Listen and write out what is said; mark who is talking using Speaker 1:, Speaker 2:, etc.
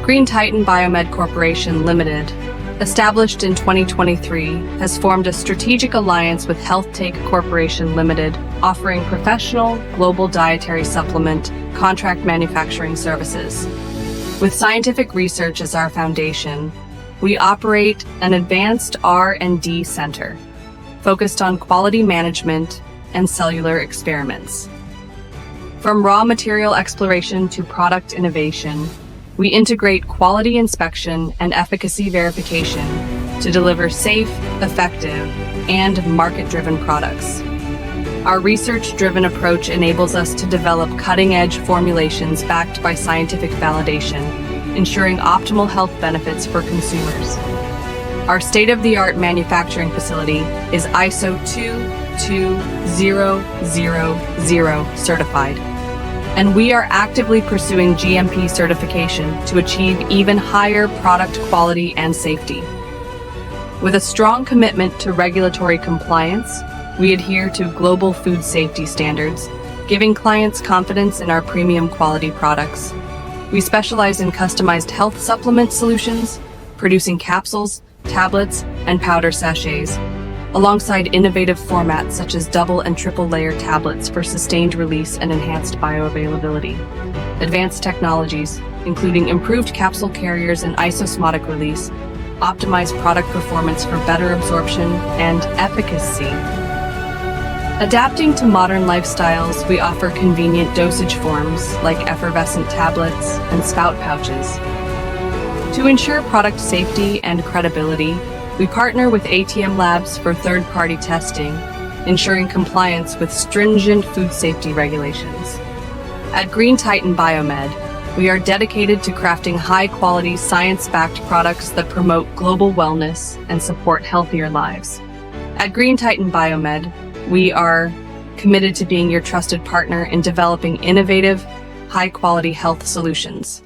Speaker 1: Green Titan Biomed Corporation Limited, established in 2023, has formed a strategic alliance with HealthTake Corporation Limited, offering professional, global dietary supplement, contract manufacturing services. With scientific research as our foundation, we operate an advanced R&D center focused on quality management and cellular experiments. From raw material exploration to product innovation, we integrate quality inspection and efficacy verification to deliver safe, effective, and market-driven products. Our research-driven approach enables us to develop cutting-edge formulations backed by scientific validation, ensuring optimal health benefits for consumers. Our state-of-the-art manufacturing facility is ISO 22000 certified, and we are actively pursuing GMP certification to achieve even higher product quality and safety. With a strong commitment to regulatory compliance, we adhere to global food safety standards, giving clients confidence in our premium quality products. We specialize in customized health supplement solutions, producing capsules, tablets, and powder sachets, alongside innovative formats such as double and triple layer tablets for sustained release and enhanced bioavailability. Advanced technologies, including improved capsule carriers and isosmotic release, optimize product performance for better absorption and efficacy. Adapting to modern lifestyles, we offer convenient dosage forms like effervescent tablets and spout pouches. To ensure product safety and credibility, we partner with ATM labs for third-party testing, ensuring compliance with stringent food safety regulations. At Green Titan Biomed, we are dedicated to crafting high-quality, science-backed products that promote global wellness and support healthier lives. At Green Titan Biomed, we are committed to being your trusted partner in developing innovative, high-quality health solutions.